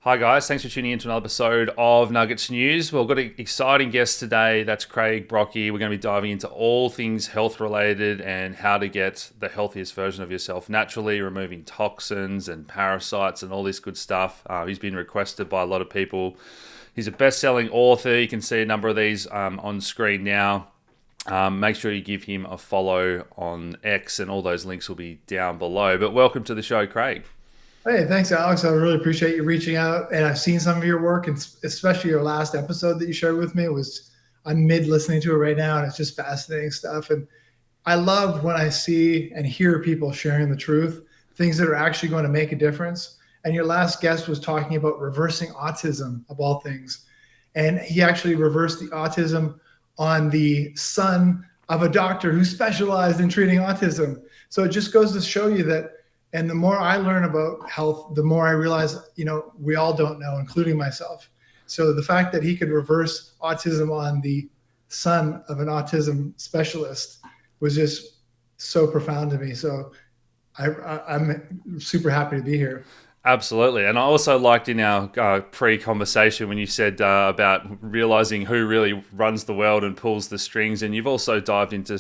Hi guys, thanks for tuning in to another episode of Nuggets News. Well, we've got an exciting guest today. That's Craig Brockie. We're going to be diving into all things health related and how to get the healthiest version of yourself naturally, removing toxins and parasites and all this good stuff. He's been requested by a lot of people. He's a best-selling author. You can see a number of these on screen now. Make sure you give him a follow on X, and all those links will be down below. But welcome to the show, Craig. Hey, thanks, Alex. I really appreciate you reaching out. And I've seen some of your work, and especially your last episode that you shared with me I'm mid listening to it right now, and it's just fascinating stuff. And I love when I see and hear people sharing the truth, things that are actually going to make a difference. And your last guest was talking about reversing autism, of all things. And he actually reversed the autism on the son of a doctor who specialized in treating autism. So it just goes to show you that. And the more I learn about health, the more I realize, we all don't know, including myself. So the fact that he could reverse autism on the son of an autism specialist was just so profound to me. So I'm super happy to be here. Absolutely. And I also liked in our pre-conversation when you said about realizing who really runs the world and pulls the strings. And you've also dived into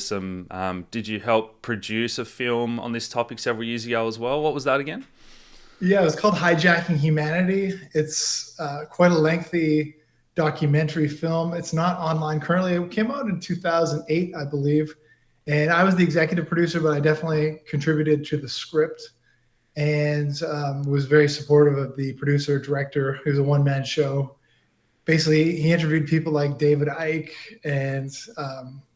did you help produce a film on this topic several years ago as well? What was that again? Yeah, it's called Hijacking Humanity. It's quite a lengthy documentary film. It's not online currently. It came out in 2008, I believe. And I was the executive producer, but I definitely contributed to the script and was very supportive of the producer director. It was a one-man show. Basically, he interviewed people like David Icke and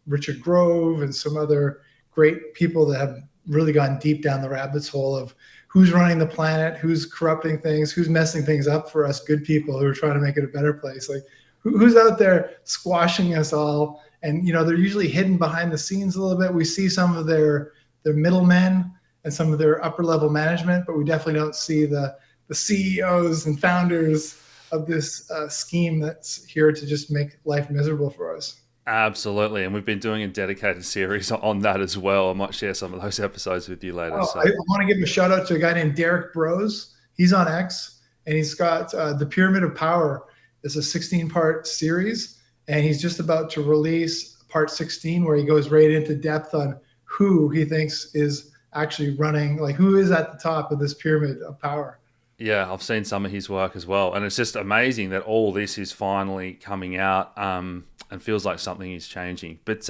Richard Grove and some other great people that have really gone deep down the rabbit hole of who's running the planet, who's corrupting things, who's messing things up for us good people who are trying to make it a better place. Like who's out there squashing us all? And they're usually hidden behind the scenes a little bit. We see some of their middlemen and some of their upper level management, but we definitely don't see the CEOs and founders of this scheme that's here to just make life miserable for us. Absolutely. And we've been doing a dedicated series on that as well. I might share some of those episodes with you later. I want to give a shout out to a guy named Derek Bros. He's on X, and he's got The Pyramid of Power. It's a 16-part series, and he's just about to release part 16, where he goes right into depth on who he thinks is actually running, like who is at the top of this pyramid of power. Yeah, I've seen some of his work as well. And it's just amazing that all this is finally coming out and feels like something is changing. But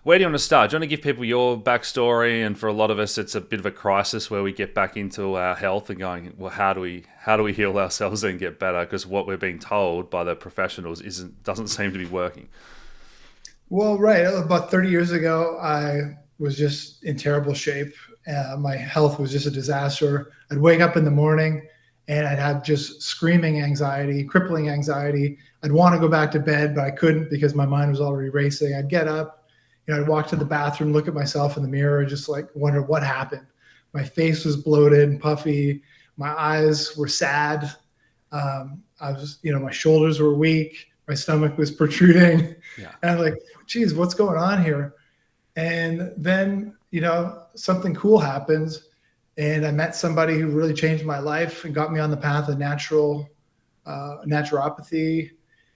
where do you want to start? Do you want to give people your backstory? And for a lot of us, it's a bit of a crisis where we get back into our health and going, well, how do we heal ourselves and get better? Because what we're being told by the professionals doesn't seem to be working. Well, right. About 30 years ago, I was just in terrible shape. My health was just a disaster. I'd wake up in the morning and I'd have just screaming anxiety, crippling anxiety. I'd want to go back to bed, but I couldn't because my mind was already racing. I'd get up, I'd walk to the bathroom, look at myself in the mirror, just like wonder what happened. My face was bloated and puffy. My eyes were sad. My shoulders were weak. My stomach was protruding. Yeah. And I'm like, geez, what's going on here? And then, something cool happens. And I met somebody who really changed my life and got me on the path of naturopathy.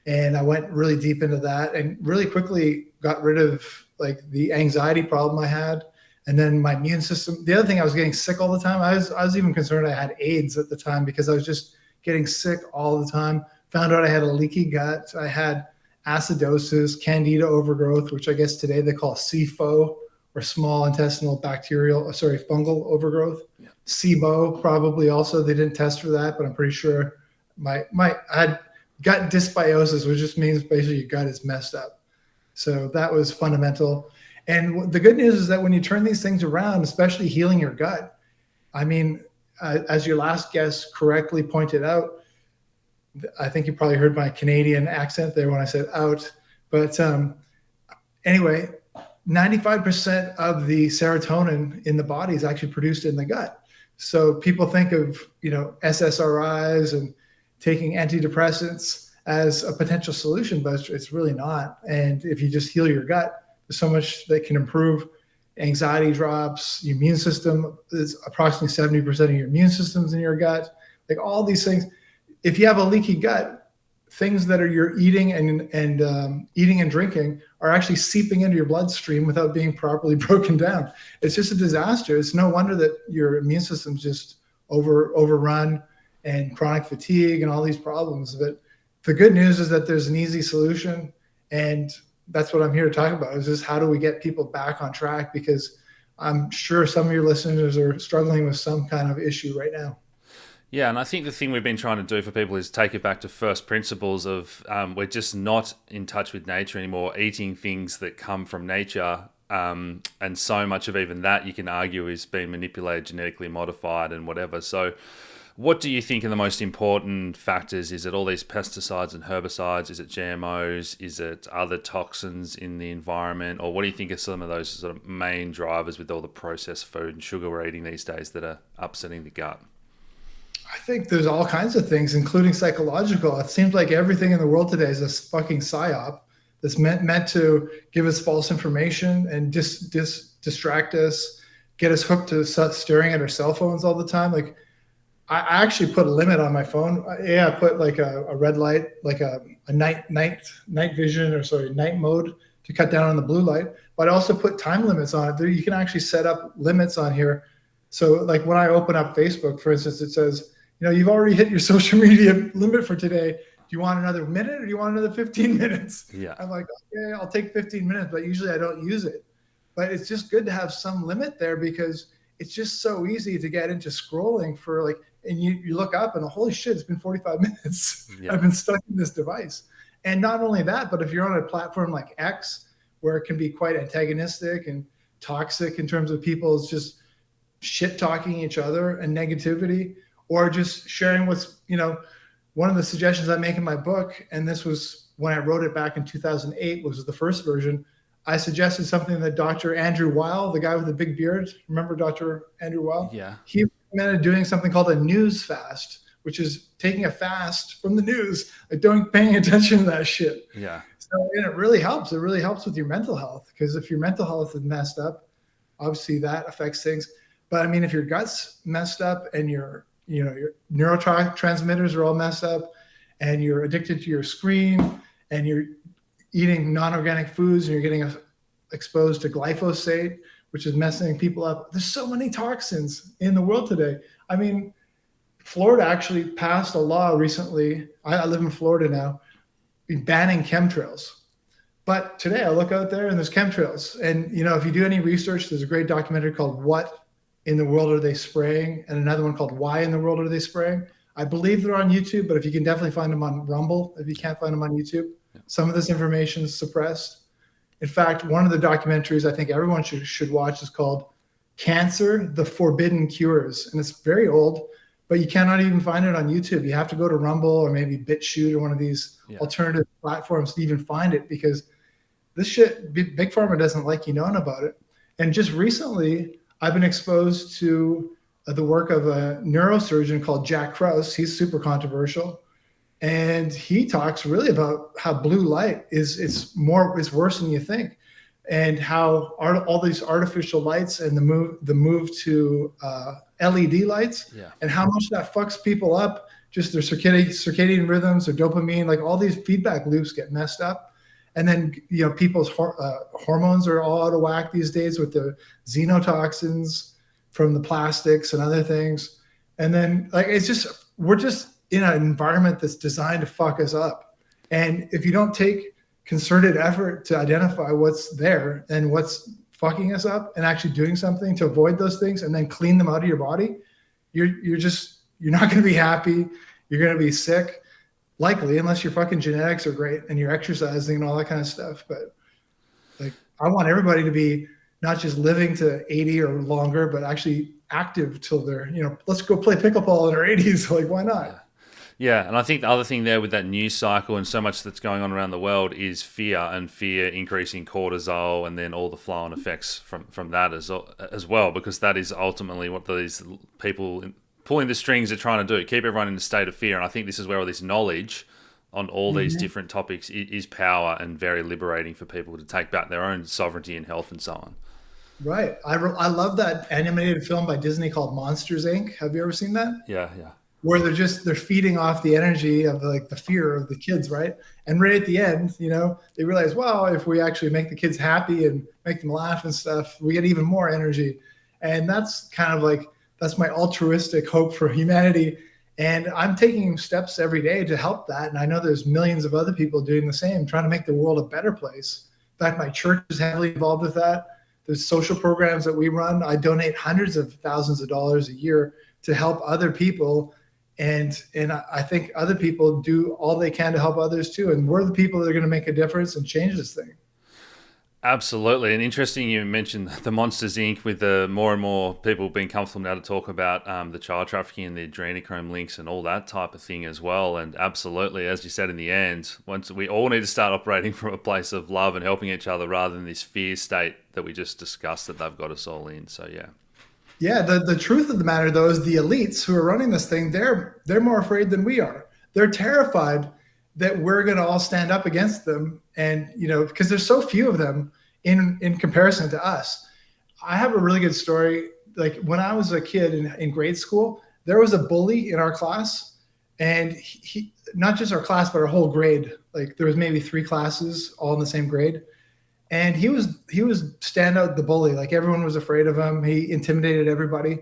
And I went really deep into that and really quickly got rid of like the anxiety problem I had. And then my immune system, the other thing, I was getting sick all the time. I was even concerned I had AIDS at the time because I was just getting sick all the time. Found out I had a leaky gut. I had acidosis, candida overgrowth, which I guess today they call SIFO, or small intestinal fungal overgrowth. Yeah. SIBO probably also. They didn't test for that, but I'm pretty sure I had gut dysbiosis, which just means basically your gut is messed up. So that was fundamental. And the good news is that when you turn these things around, especially healing your gut, I mean, as your last guest correctly pointed out, I think you probably heard my Canadian accent there when I said out. But anyway, 95% of the serotonin in the body is actually produced in the gut. So people think of, SSRIs and taking antidepressants as a potential solution, but it's really not. And if you just heal your gut, there's so much that can improve. Anxiety drops, your immune system is approximately 70% of your immune system's in your gut. Like all these things, if you have a leaky gut, things that are you're eating and eating and drinking are actually seeping into your bloodstream without being properly broken down. It's just a disaster. It's no wonder that your immune system's just overrun and chronic fatigue and all these problems. But the good news is that there's an easy solution, and that's what I'm here to talk about. Is just how do we get people back on track? Because I'm sure some of your listeners are struggling with some kind of issue right now. Yeah, and I think the thing we've been trying to do for people is take it back to first principles of we're just not in touch with nature anymore, eating things that come from nature. And so much of even that you can argue is being manipulated, genetically modified and whatever. So what do you think are the most important factors? Is it all these pesticides and herbicides? Is it GMOs? Is it other toxins in the environment? Or what do you think are some of those sort of main drivers with all the processed food and sugar we're eating these days that are upsetting the gut? I think there's all kinds of things, including psychological. It seems like everything in the world today is a fucking psyop that's meant to give us false information and distract us, get us hooked to staring at our cell phones all the time. Like, I actually put a limit on my phone. Yeah, I put like a red light, like a night vision, or sorry, night mode to cut down on the blue light. But I also put time limits on it. There, you can actually set up limits on here. So like when I open up Facebook, for instance, it says, you've already hit your social media limit for today. Do you want another minute or do you want another 15 minutes? Yeah. I'm like, okay, I'll take 15 minutes, but usually I don't use it. But it's just good to have some limit there because it's just so easy to get into scrolling for like, and you look up and holy shit, it's been 45 minutes. Yeah. I've been stuck in this device. And not only that, but if you're on a platform like X, where it can be quite antagonistic and toxic in terms of people's just shit talking each other and negativity, or just sharing what's, one of the suggestions I make in my book, and this was when I wrote it back in 2008, was the first version. I suggested something that Dr. Andrew Weil, the guy with the big beard, remember Dr. Andrew Weil? Yeah. He recommended doing something called a news fast, which is taking a fast from the news, like don't paying attention to that shit. Yeah. So, and it really helps. It really helps with your mental health, because if your mental health is messed up, obviously that affects things. But I mean, if your gut's messed up and your neurotransmitters are all messed up and you're addicted to your screen and you're eating non-organic foods and you're getting exposed to glyphosate, which is messing people up. There's so many toxins in the world today. I mean, Florida actually passed a law recently. I live in Florida now, banning chemtrails. But today I look out there and there's chemtrails. And, if you do any research, there's a great documentary called What in the World Are They Spraying? And another one called Why in the World Are They Spraying? I believe they're on YouTube, but if you can definitely find them on Rumble, if you can't find them on YouTube, some of this information is suppressed. In fact, one of the documentaries I think everyone should watch is called Cancer, The Forbidden Cures. And it's very old, but you cannot even find it on YouTube. You have to go to Rumble or maybe BitChute or one of these alternative platforms to even find it, because this shit, Big Pharma doesn't like you knowing about it. And just recently, I've been exposed to the work of a neurosurgeon called Jack Krause. He's super controversial. And he talks really about how blue light is worse than you think, and how all these artificial lights and the move to LED lights, and how much that fucks people up, just their circadian rhythms, their dopamine, like all these feedback loops get messed up. And then, people's hormones are all out of whack these days with the xenotoxins from the plastics and other things. And then we're just in an environment that's designed to fuck us up. And if you don't take concerted effort to identify what's there and what's fucking us up and actually doing something to avoid those things and then clean them out of your body, you're not going to be happy. You're going to be sick. Likely, unless your fucking genetics are great and you're exercising and all that kind of stuff. But like, I want everybody to be not just living to 80 or longer, but actually active till they're, let's go play pickleball in our 80s. Like, why not? Yeah. And I think the other thing there with that news cycle and so much that's going on around the world is fear increasing cortisol, and then all the flow-on effects from that as well, because that is ultimately what these people pulling the strings are trying to do, keep everyone in a state of fear. And I think this is where all this knowledge on all these different topics is power, and very liberating for people to take back their own sovereignty in health and so on. Right. I love that animated film by Disney called Monsters, Inc. Have you ever seen that? Yeah. where they're feeding off the energy of like the fear of the kids, right? And right at the end, they realize, well, if we actually make the kids happy and make them laugh and stuff, we get even more energy. And that's kind of like, that's my altruistic hope for humanity. And I'm taking steps every day to help that. And I know there's millions of other people doing the same, trying to make the world a better place. In fact, my church is heavily involved with that. There's social programs that we run. I donate hundreds of thousands of dollars a year to help other people. And I think other people do all they can to help others too. And we're the people that are going to make a difference and change this thing. Absolutely. And interesting you mentioned the Monsters Inc. with the more and more people being comfortable now to talk about the child trafficking and the adrenochrome links and all that type of thing as well. And absolutely, as you said in the end, once we all need to start operating from a place of love and helping each other rather than this fear state that we just discussed that they've got us all in. So, yeah. Yeah, the truth of the matter, though, is the elites who are running this thing, they're more afraid than we are. They're terrified that we're going to all stand up against them. And, because there's so few of them in comparison to us. I have a really good story. Like when I was a kid in grade school, there was a bully in our class, and he not just our class, but our whole grade. Like there was maybe 3 classes all in the same grade. And he was standout the bully. Like everyone was afraid of him. He intimidated everybody.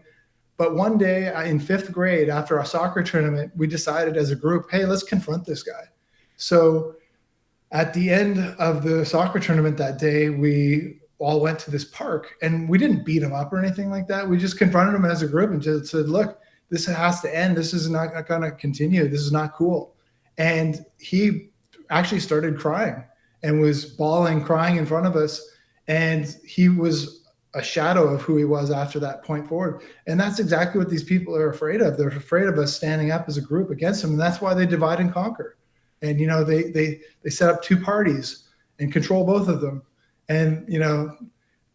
But one day in 5th grade, after our soccer tournament, we decided as a group, hey, let's confront this guy. So at the end of the soccer tournament that day, we all went to this park, and we didn't beat him up or anything like that. We just confronted him as a group and just said, look, this has to end. This is not going to continue. This is not cool. And he actually started crying and was bawling, crying in front of us. And he was a shadow of who he was after that point forward. And that's exactly what these people are afraid of. They're afraid of us standing up as a group against him. And that's why they divide and conquer. And, they set up 2 parties and control both of them. And,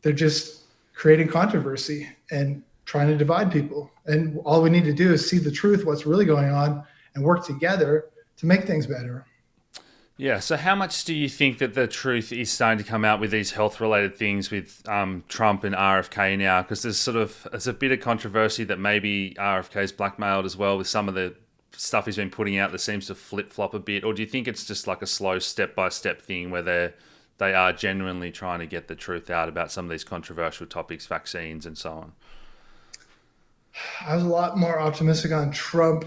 they're just creating controversy and trying to divide people. And all we need to do is see the truth, what's really going on, and work together to make things better. Yeah. So how much do you think that the truth is starting to come out with these health-related things with Trump and RFK now? Because there's a bit of controversy that maybe RFK's blackmailed as well with some of the stuff he's been putting out that seems to flip-flop a bit. Or do you think it's just like a slow step-by-step thing where they are genuinely trying to get the truth out about some of these controversial topics, vaccines and so on? I was a lot more optimistic on Trump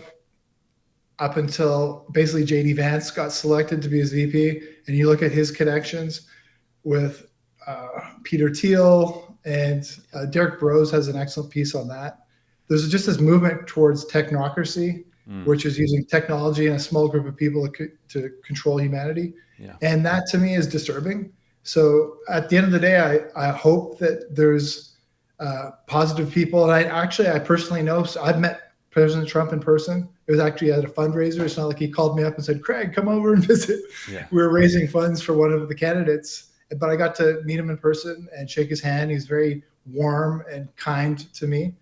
up until basically JD Vance got selected to be his VP. And you look at his connections with Peter Thiel, and Derek Burrows has an excellent piece on that. There's just this movement towards technocracy, which is using technology and a small group of people to control humanity. Yeah. And that to me is disturbing. So at the end of the day, I hope that there's positive people. And I personally know, so I've met President Trump in person. It was actually at a fundraiser. It's not like he called me up and said, Craig, come over and visit. Yeah. We were raising funds for one of the candidates, but I got to meet him in person and shake his hand. He's very warm and kind to me.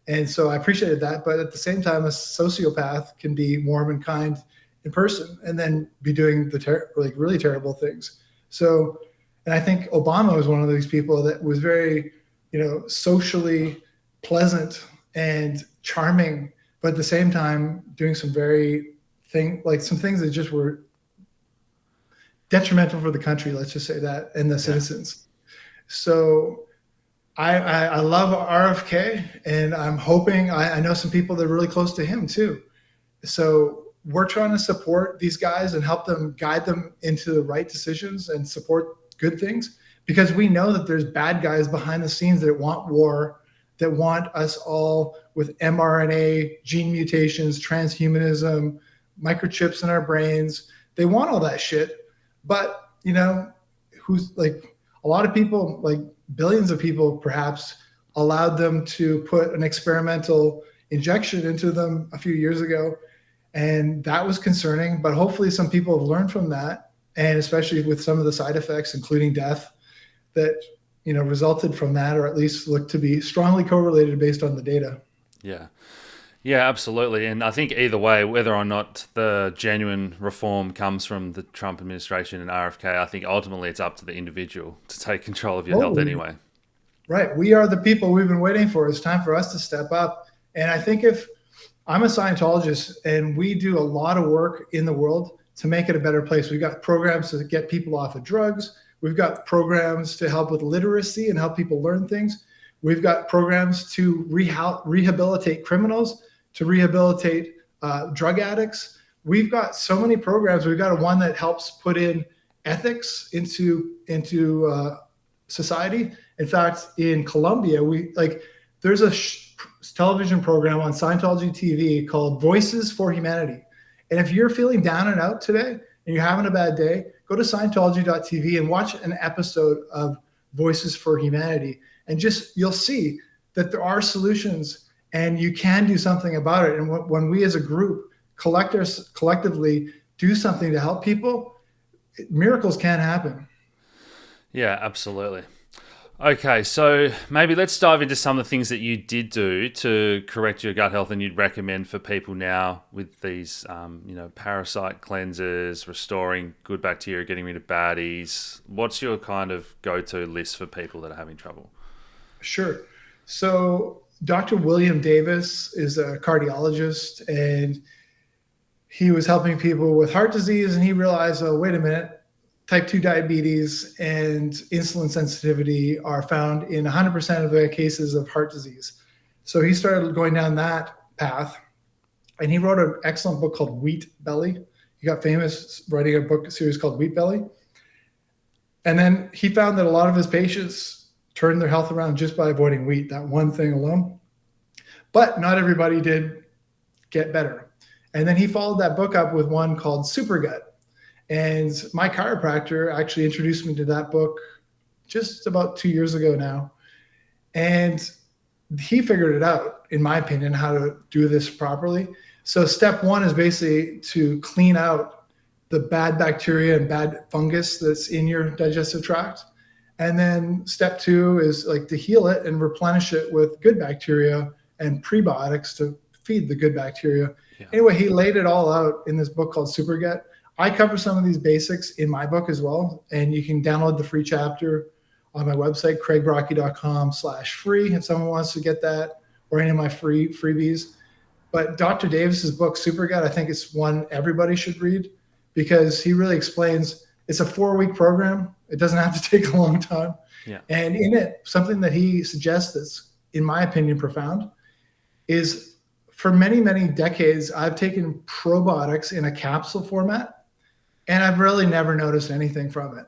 And so I appreciated that. But at the same time, a sociopath can be warm and kind in person and then be doing the really terrible things. So, and I think Obama was one of these people that was very, socially pleasant and charming, but at the same time doing some some things that just were detrimental for the country, let's just say that, and the citizens. So I love RFK, and I'm hoping, I know some people that are really close to him too. So we're trying to support these guys and help them, guide them into the right decisions and support good things, because we know that there's bad guys behind the scenes that want war, that want us all with mRNA, gene mutations, transhumanism, microchips in our brains. They want all that shit. But, who's like a lot of people, like billions of people perhaps, allowed them to put an experimental injection into them a few years ago. And that was concerning, but hopefully some people have learned from that. And especially with some of the side effects, including death, that, resulted from that, or at least look to be strongly correlated based on the data. Yeah. Yeah, absolutely. And I think either way, whether or not the genuine reform comes from the Trump administration and RFK, I think ultimately it's up to the individual to take control of your health anyway. Right. We are the people we've been waiting for. It's time for us to step up. And I think if I'm a Scientologist, and we do a lot of work in the world to make it a better place. We've got programs to get people off of drugs. We've got programs to help with literacy and help people learn things. We've got programs to rehabilitate criminals, to rehabilitate drug addicts. We've got so many programs. We've got one that helps put in ethics into society. In fact, in Colombia, there's a television program on Scientology TV called Voices for Humanity. And if you're feeling down and out today and you're having a bad day, go to Scientology.tv and watch an episode of Voices for Humanity. And you'll see that there are solutions and you can do something about it. And when we as a group collectively do something to help people, miracles can happen. Yeah, absolutely. Okay, so maybe let's dive into some of the things that you did do to correct your gut health and you'd recommend for people now with these, parasite cleansers, restoring good bacteria, getting rid of baddies. What's your kind of go-to list for people that are having trouble? Sure. So Dr. William Davis is a cardiologist, and he was helping people with heart disease, and he realized, oh, wait a minute, type 2 diabetes and insulin sensitivity are found in 100% of the cases of heart disease. So he started going down that path, and he wrote an excellent book called Wheat Belly. He got famous writing a book series called Wheat Belly. And then he found that a lot of his patients turned their health around just by avoiding wheat, that one thing alone. But not everybody did get better. And then he followed that book up with one called Super Gut. And my chiropractor actually introduced me to that book just about 2 years ago now. And he figured it out, in my opinion, how to do this properly. So step one is basically to clean out the bad bacteria and bad fungus that's in your digestive tract. And then step two is to heal it and replenish it with good bacteria and prebiotics to feed the good bacteria. Yeah. Anyway, he laid it all out in this book called Super Gut. I cover some of these basics in my book as well, and you can download the free chapter on my website, craigbrockie.com/free, if someone wants to get that, or any of my freebies. But Dr. Davis's book, Super Gut, I think it's one everybody should read, because he really explains, it's a 4-week program. It doesn't have to take a long time. Yeah. And in it, something that he suggests that's, in my opinion, profound is, for many, many decades, I've taken probiotics in a capsule format, and I've really never noticed anything from it.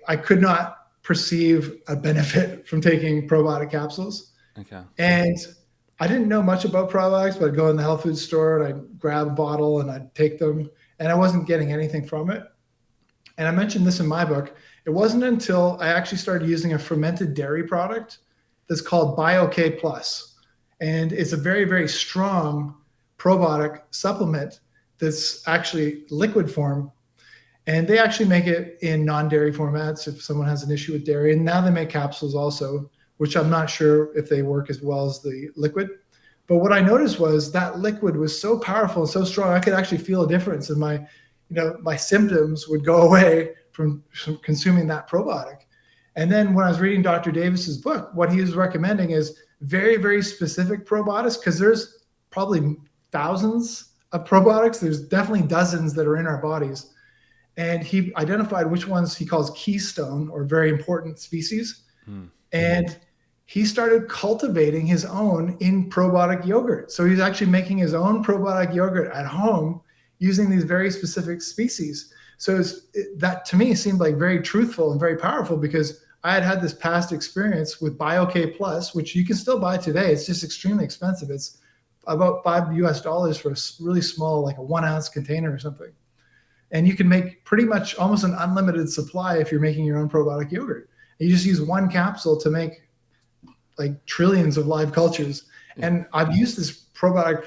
I could not perceive a benefit from taking probiotic capsules. Okay. And I didn't know much about probiotics, but I'd go in the health food store and I'd grab a bottle and I'd take them, and I wasn't getting anything from it. And I mentioned this in my book. It wasn't until I actually started using a fermented dairy product that's called BioK Plus. And it's a very, very strong probiotic supplement that's actually liquid form. And they actually make it in non-dairy formats if someone has an issue with dairy. And now they make capsules also, which I'm not sure if they work as well as the liquid. But what I noticed was that liquid was so powerful and so strong, I could actually feel a difference in my symptoms would go away from consuming that probiotic. And then when I was reading Dr. Davis's book, what he was recommending is very, very specific probiotics, because there's probably thousands of probiotics. There's definitely dozens that are in our bodies. And he identified which ones he calls keystone, or very important species. And he started cultivating his own in probiotic yogurt. So he's actually making his own probiotic yogurt at home using these very specific species. So that to me seemed like very truthful and very powerful, because I had this past experience with BioK Plus, which you can still buy today. It's just extremely expensive. It's about $5 for a really small, like a 1 ounce container or something. And you can make pretty much almost an unlimited supply if you're making your own probiotic yogurt. And you just use one capsule to make trillions of live cultures. And I've used this probiotic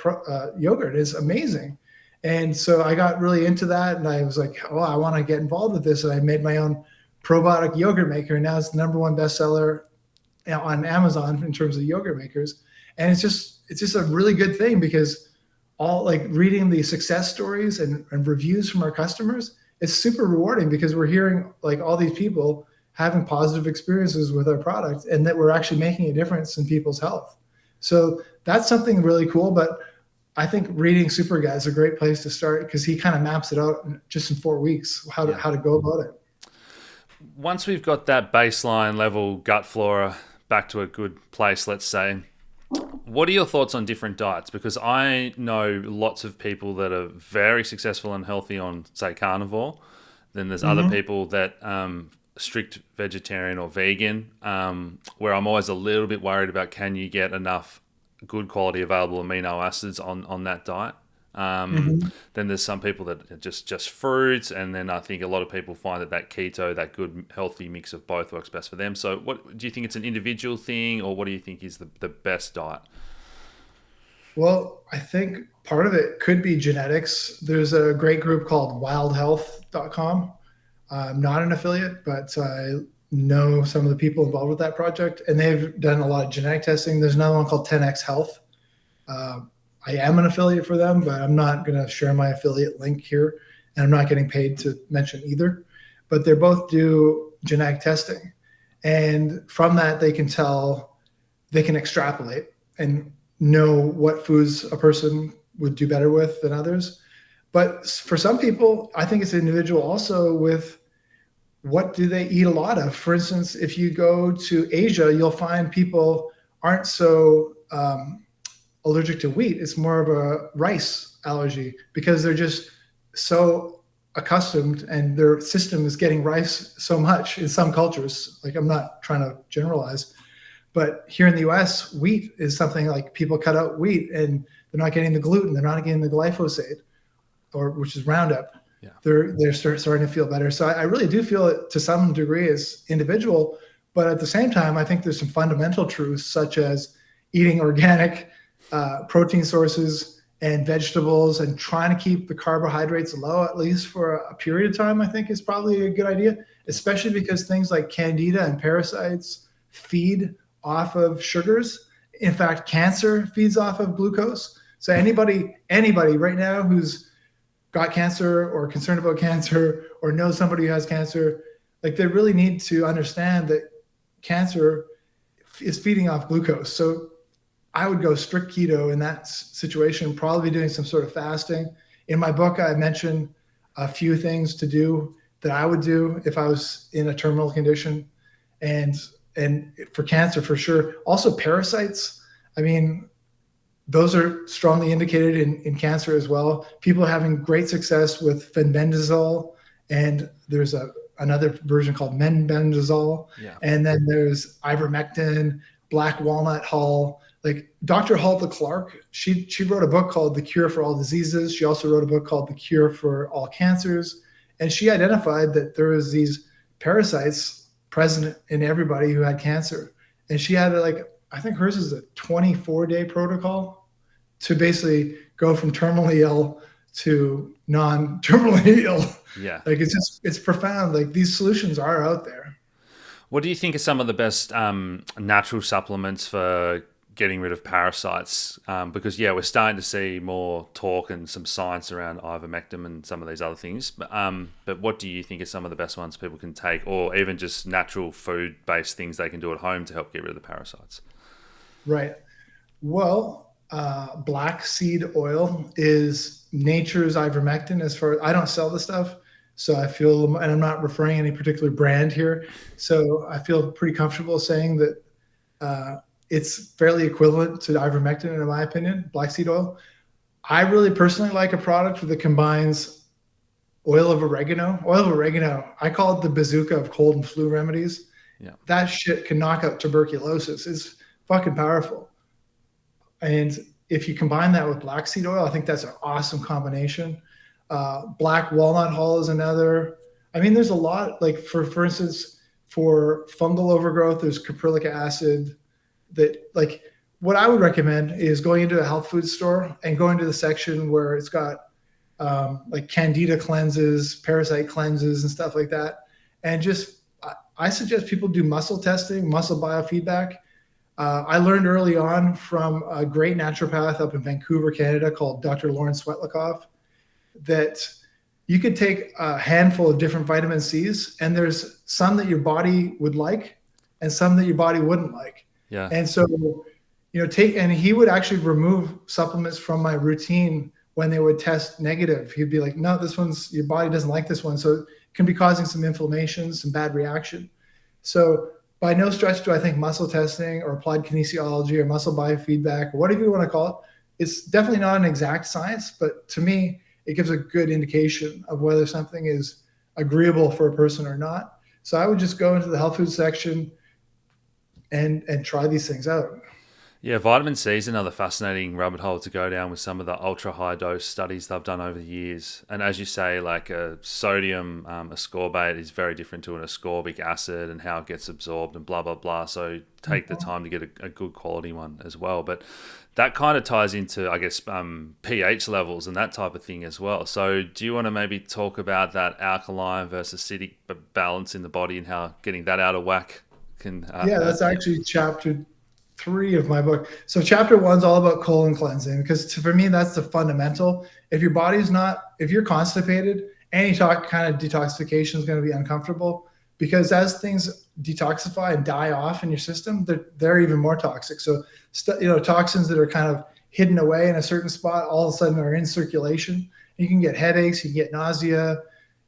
yogurt. It's amazing. And so I got really into that, and I was like, oh, I want to get involved with this. And I made my own probiotic yogurt maker. And now it's the #1 bestseller on Amazon in terms of yogurt makers. And it's just a really good thing, because all reading the success stories and reviews from our customers, it's super rewarding, because we're hearing all these people having positive experiences with our product, and that we're actually making a difference in people's health. So that's something really cool. But I think reading Super Guy is a great place to start because he kind of maps it out just in 4 weeks, how to go about it. Once we've got that baseline level gut flora back to a good place, let's say, what are your thoughts on different diets? Because I know lots of people that are very successful and healthy on, say, carnivore. Then there's other Mm-hmm. people that strict vegetarian or vegan, where I'm always a little bit worried about, can you get enough good quality available amino acids on that diet? Mm-hmm. Then there's some people that are just fruits, and then I think a lot of people find that keto, that good healthy mix of both, works best for them. So, what do you think? It's an individual thing, or what do you think is the best diet? Well, I think part of it could be genetics. There's a great group called wildhealth.com. I'm not an affiliate, but I know some of the people involved with that project, and they've done a lot of genetic testing. There's another one called 10x Health. Uh, I am an affiliate for them, but I'm not going to share my affiliate link here, and I'm not getting paid to mention either. But they both do genetic testing, and from that they can extrapolate and know what foods a person would do better with than others. But for some people, I think it's individual also with what do they eat a lot of. For instance, if you go to Asia, you'll find people aren't so allergic to wheat. It's more of a rice allergy because they're just so accustomed and their system is getting rice so much in some cultures. Like, I'm not trying to generalize, but here in the US, wheat is something like people cut out wheat and they're not getting the gluten, they're not getting the glyphosate, or which is Roundup. Yeah. They're starting to feel better. So I really do feel it to some degree is individual, but at the same time, I think there's some fundamental truths such as eating organic protein sources and vegetables and trying to keep the carbohydrates low, at least for a period of time, I think is probably a good idea, especially because things like candida and parasites feed off of sugars. In fact, cancer feeds off of glucose. So anybody right now who's got cancer or concerned about cancer or knows somebody who has cancer, like, they really need to understand that cancer is feeding off glucose. So I would go strict keto in that situation, probably doing some sort of fasting. In my book, I mentioned a few things to do that I would do if I was in a terminal condition. And for cancer, for sure. Also parasites. I mean, those are strongly indicated in cancer as well. People are having great success with fenbendazole, and there's another version called menbendazole. Yeah. And then there's ivermectin, black walnut hull. Like Dr. Hulda Clark, she wrote a book called The Cure for All Diseases. She also wrote a book called The Cure for All Cancers. And she identified that there was these parasites present in everybody who had cancer. And she had I think hers is a 24-day protocol to basically go from terminally ill to non-terminally ill. Yeah. Like, it's profound. Like, these solutions are out there. What do you think are some of the best natural supplements for getting rid of parasites? Because we're starting to see more talk and some science around ivermectin and some of these other things. But what do you think are some of the best ones people can take, or even just natural food-based things they can do at home to help get rid of the parasites? Right. Well, black seed oil is nature's ivermectin. As far I don't sell the stuff, so I feel, and I'm not referring any particular brand here, so I feel pretty comfortable saying that it's fairly equivalent to ivermectin in my opinion. Black seed oil. I really personally like a product that combines oil of oregano. Oil of oregano, I call it the bazooka of cold and flu remedies. Yeah. That shit can knock out tuberculosis. It's fucking powerful. And if you combine that with black seed oil, I think that's an awesome combination. Black walnut hull is another. I mean, there's a lot, like for instance, for fungal overgrowth, there's caprylic acid. That, like, what I would recommend is going into a health food store and going to the section where it's got like candida cleanses, parasite cleanses, and stuff like that. And just, I suggest people do muscle testing, muscle biofeedback. I learned early on from a great naturopath up in Vancouver, Canada, called Dr. Lauren Swetlikoff, that you could take a handful of different vitamin C's, and there's some that your body would like and some that your body wouldn't like. Yeah. And so and he would actually remove supplements from my routine when they would test negative. He'd be like, no, your body doesn't like this one. So it can be causing some inflammation, some bad reaction. So by no stretch do I think muscle testing or applied kinesiology or muscle biofeedback, or whatever you want to call it, it's definitely not an exact science, but to me, it gives a good indication of whether something is agreeable for a person or not. So I would just go into the health food section and try these things out. Yeah, vitamin C is another fascinating rabbit hole to go down with some of the ultra high dose studies they've done over the years. And as you say, like a sodium ascorbate is very different to an ascorbic acid and how it gets absorbed and blah, blah, blah. So take the time to get a good quality one as well. But that kind of ties into, I guess, pH levels and that type of thing as well. So do you want to maybe talk about that alkaline versus acidic balance in the body and how getting that out of whack can... yeah, that's actually chapter 3 of my book. So chapter 1 is all about colon cleansing, because for me, that's the fundamental. If you're constipated, any kind of detoxification is going to be uncomfortable, because as things detoxify and die off in your system, they're even more toxic. So, toxins that are kind of hidden away in a certain spot, all of a sudden are in circulation. You can get headaches, you can get nausea,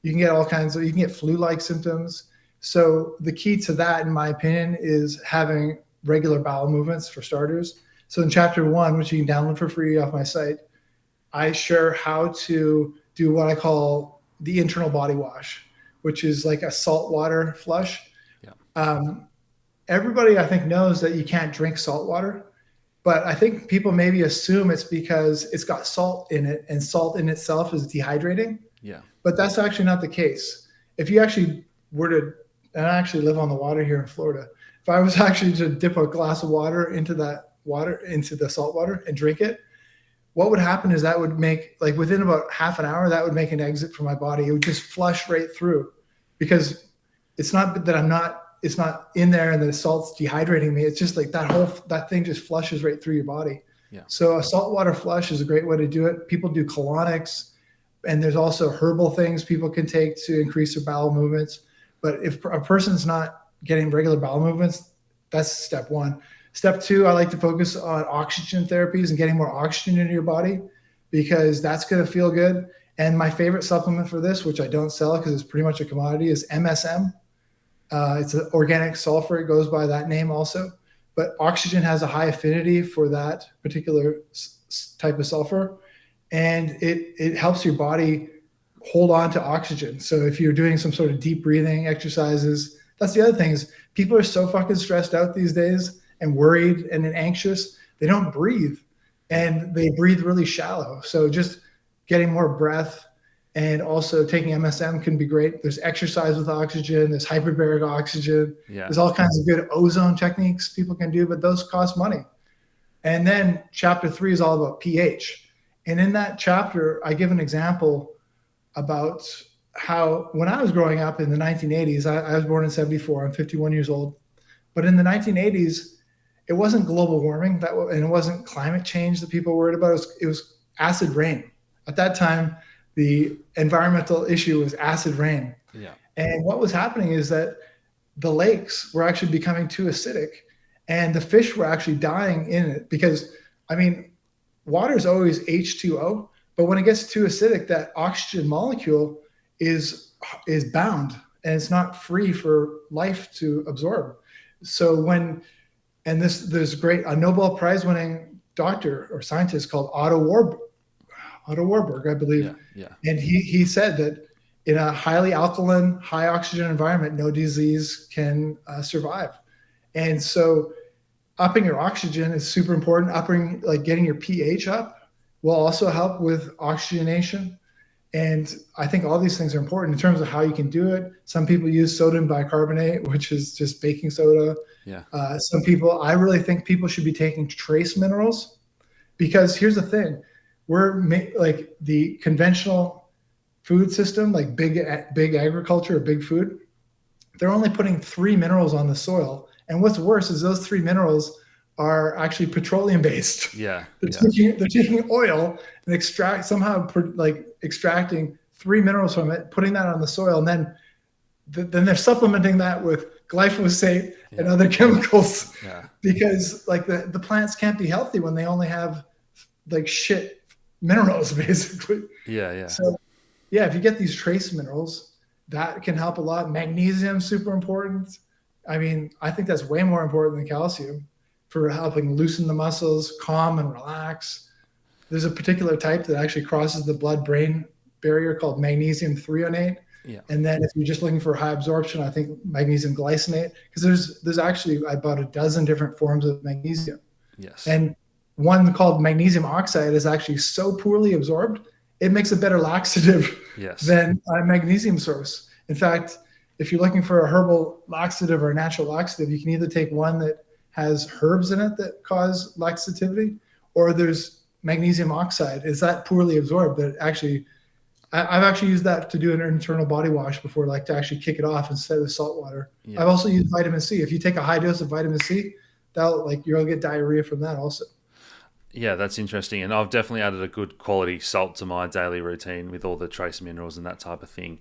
you can get you can get flu-like symptoms. So the key to that, in my opinion, is having regular bowel movements for starters. So in chapter 1, which you can download for free off my site, I share how to do what I call the internal body wash, which is like a saltwater flush. Yeah. Everybody, I think, knows that you can't drink salt water, but I think people maybe assume it's because it's got salt in it, and salt in itself is dehydrating. Yeah. But that's actually not the case. If you actually were to, and I actually live on the water here in Florida, if I was actually to dip a glass of water into the salt water and drink it, what would happen is that would make, like within about half an hour, that would make an exit from my body. It would just flush right through, because it's not that it's not in there and the salt's dehydrating me. It's just like that thing just flushes right through your body. Yeah. So a saltwater flush is a great way to do it. People do colonics, and there's also herbal things people can take to increase their bowel movements. But if a person's not getting regular bowel movements, that's step 1. Step 2, I like to focus on oxygen therapies and getting more oxygen into your body, because that's going to feel good. And my favorite supplement for this, which I don't sell because it's pretty much a commodity, is MSM. It's an organic sulfur. It goes by that name also. But oxygen has a high affinity for that particular type of sulfur, and it helps your body hold on to oxygen. So if you're doing some sort of deep breathing exercises, that's the other thing, is people are so fucking stressed out these days and worried and anxious. They don't breathe, and they breathe really shallow. So just getting more breath, and also taking MSM can be great. There's exercise with oxygen. There's hyperbaric oxygen. Yeah. There's all kinds of good ozone techniques people can do, but those cost money. And then chapter 3 is all about pH. And in that chapter, I give an example about how, when I was growing up in the 1980s, I was born in 74, I'm 51 years old. But in the 1980s, it wasn't global warming, and it wasn't climate change that people were worried about. It was acid rain. At that time, the environmental issue was acid rain. Yeah. And what was happening is that the lakes were actually becoming too acidic, and the fish were actually dying in it, because, water is always H2O, but when it gets too acidic, that oxygen molecule is bound, and it's not free for life to absorb. So there's a Nobel Prize winning doctor or scientist called Otto Warburg, I believe. Yeah. And he said that in a highly alkaline, high oxygen environment, no disease can survive. And so upping your oxygen is super important. Getting your pH up will also help with oxygenation. And I think all these things are important in terms of how you can do it. Some people use sodium bicarbonate, which is just baking soda. Yeah. I really think people should be taking trace minerals, because here's the thing. Like the conventional food system, like big agriculture or big food, they're only putting 3 minerals on the soil. And what's worse is those 3 minerals are actually petroleum based. Yeah. They're taking oil and extracting 3 minerals from it, putting that on the soil, and then they're supplementing that with glyphosate and Yeah. other chemicals Yeah. because like the plants can't be healthy when they only have like shit minerals basically. Yeah. Yeah. So yeah, if you get these trace minerals, that can help a lot. Magnesium, super important. I mean, I think that's way more important than calcium for helping loosen the muscles, calm and relax. There's a particular type that actually crosses the blood-brain barrier called magnesium threonate. Yeah. And then if you're just looking for high absorption, I think magnesium glycinate, because there's actually about a dozen different forms of magnesium. Yes. And one called magnesium oxide is actually so poorly absorbed, it makes a better laxative Yes. than a magnesium source. In fact, if you're looking for a herbal laxative or a natural laxative, you can either take one that has herbs in it that cause laxativity, or there's magnesium oxide. Is that poorly absorbed that actually I've actually used that to do an internal body wash before, like to actually kick it off instead of salt water. Yeah. I've also used vitamin C. If you take a high dose of vitamin C, that'll like you'll get diarrhea from that also. Yeah, that's interesting. And I've definitely added a good quality salt to my daily routine with all the trace minerals and that type of thing.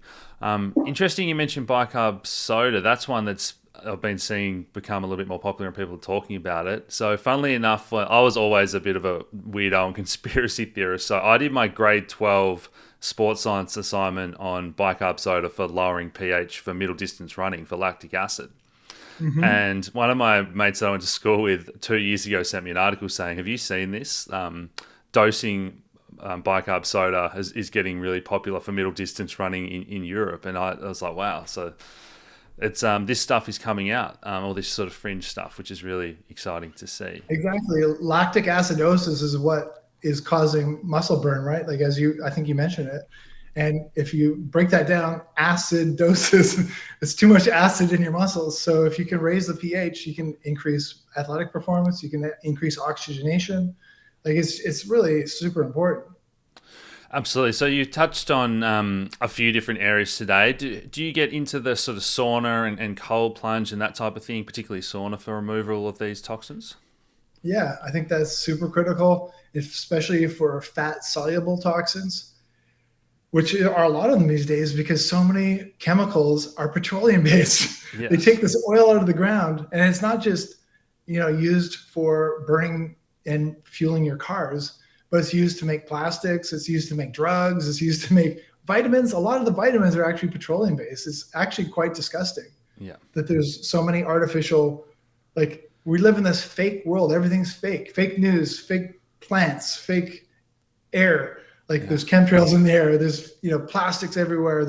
Interesting you mentioned bicarb soda. That's one that's I've been seeing become a little bit more popular and people are talking about it. So funnily enough, I was always a bit of a weirdo and conspiracy theorist. So I did my grade 12 sports science assignment on bicarb soda for lowering pH for middle distance running for lactic acid. Mm-hmm. And one of my mates that I went to school with 2 years ago sent me an article saying, "Have you seen this? Dosing bicarb soda is getting really popular for middle distance running in Europe." And I was like, "Wow!" So it's this stuff is coming out, all this sort of fringe stuff, which is really exciting to see. Exactly. Lactic acidosis is what is causing muscle burn, right? Like I think you mentioned it. And if you break that down, acidosis, it's too much acid in your muscles. So if you can raise the pH, you can increase athletic performance, you can increase oxygenation. Like it's really super important. Absolutely. So you touched on a few different areas today. Do you get into the sort of sauna and cold plunge and that type of thing, particularly sauna for removal of these toxins? Yeah, I think that's super critical, especially for fat soluble toxins, which are a lot of them these days because so many chemicals are petroleum based. They Yes. take this oil out of the ground, and it's not just used for burning and fueling your cars, but it's used to make plastics, it's used to make drugs, it's used to make vitamins. A lot of the vitamins are actually petroleum based. It's actually quite disgusting Yeah. that there's so many artificial, like we live in this fake world. Everything's fake news, fake plants, fake air. Like Yeah. there's chemtrails in the air. There's plastics everywhere.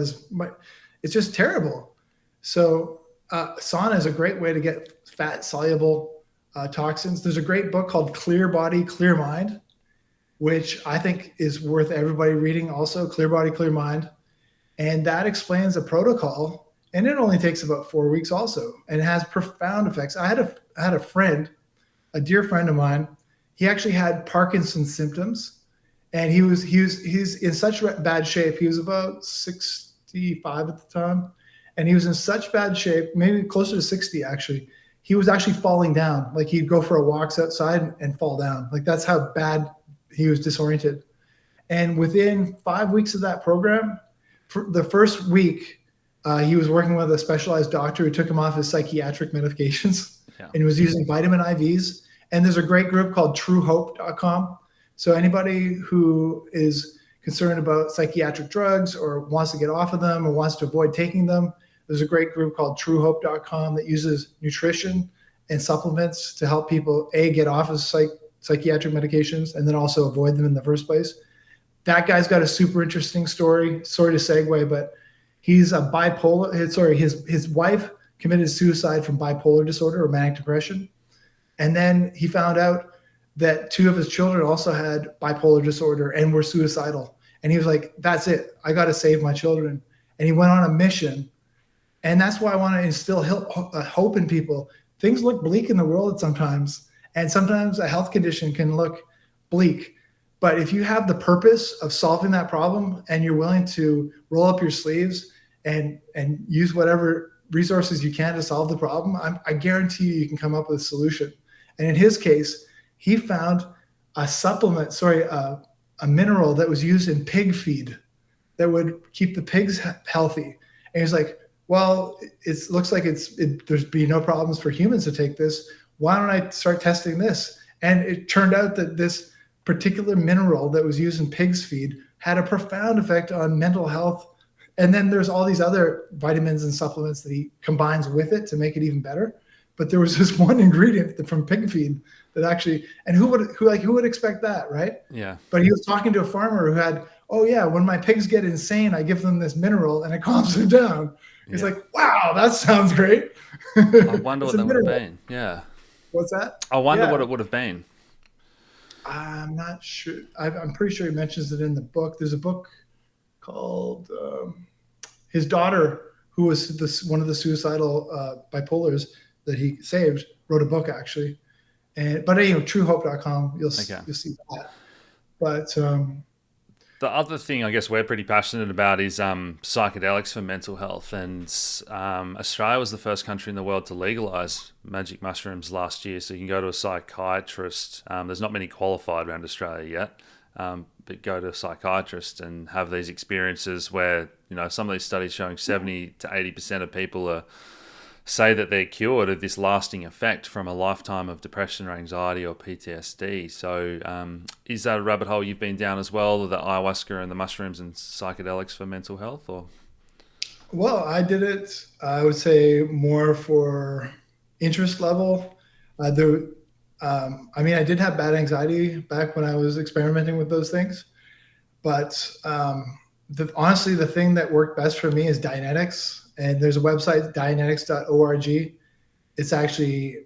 It's just terrible. So sauna is a great way to get fat soluble toxins. There's a great book called Clear Body, Clear Mind, which I think is worth everybody reading. Also, Clear Body, Clear Mind, and that explains a protocol. And it only takes about 4 weeks, also, and it has profound effects. I had a friend, a dear friend of mine. He actually had Parkinson's symptoms, and he's in such bad shape. He was about 65 at the time, and he was in such bad shape, maybe closer to 60 actually. He was actually falling down. Like he'd go for a walks outside and fall down. Like that's how bad he was disoriented. And within 5 weeks of that program, for the first week, he was working with a specialized doctor who took him off his psychiatric medications, Yeah. and he was using vitamin IVs. And there's a great group called truehope.com. So anybody who is concerned about psychiatric drugs or wants to get off of them or wants to avoid taking them, there's a great group called truehope.com that uses nutrition and supplements to help people, get off of psychiatric medications and then also avoid them in the first place. That guy's got a super interesting story. Sorry to segue, but he's a bipolar. Sorry, his wife committed suicide from bipolar disorder or manic depression. And then he found out that 2 of his children also had bipolar disorder and were suicidal. And he was like, that's it. I got to save my children. And he went on a mission. And that's why I want to instill hope in people. Things look bleak in the world sometimes. And sometimes a health condition can look bleak. But if you have the purpose of solving that problem and you're willing to roll up your sleeves and use whatever resources you can to solve the problem, I guarantee you can come up with a solution. And in his case, he found a mineral that was used in pig feed that would keep the pigs healthy. And he's like, well, it looks like there's be no problems for humans to take this. Why don't I start testing this? And it turned out that this particular mineral that was used in pig's feed had a profound effect on mental health. And then there's all these other vitamins and supplements that he combines with it to make it even better. But there was this one ingredient from pig feed that actually, and who would expect that, right? Yeah. But he was talking to a farmer who had, oh yeah, when my pigs get insane, I give them this mineral and it calms them down. He's like, wow, that sounds great. I wonder what It's a that would have mineral. been. Yeah. What's that? I wonder Yeah, what it would have been. I'm not sure. I'm pretty sure he mentions it in the book. There's a book called his daughter, who was one of the suicidal bipolars that he saved, wrote a book actually. But anyway, truehope.com, you'll Okay. see that. But The other thing I guess we're pretty passionate about is psychedelics for mental health. And Australia was the first country in the world to legalize magic mushrooms last year. So you can go to a psychiatrist. There's not many qualified around Australia yet, but go to a psychiatrist and have these experiences where, some of these studies showing 70 to 80% of people say that they're cured of this lasting effect from a lifetime of depression or anxiety or PTSD. So is that a rabbit hole you've been down as well, the ayahuasca and the mushrooms and psychedelics for mental health? Or well, I did it, I would say, more for interest level. I did have bad anxiety back when I was experimenting with those things. But honestly, the thing that worked best for me is Dianetics. And there's a website, dianetics.org. It's actually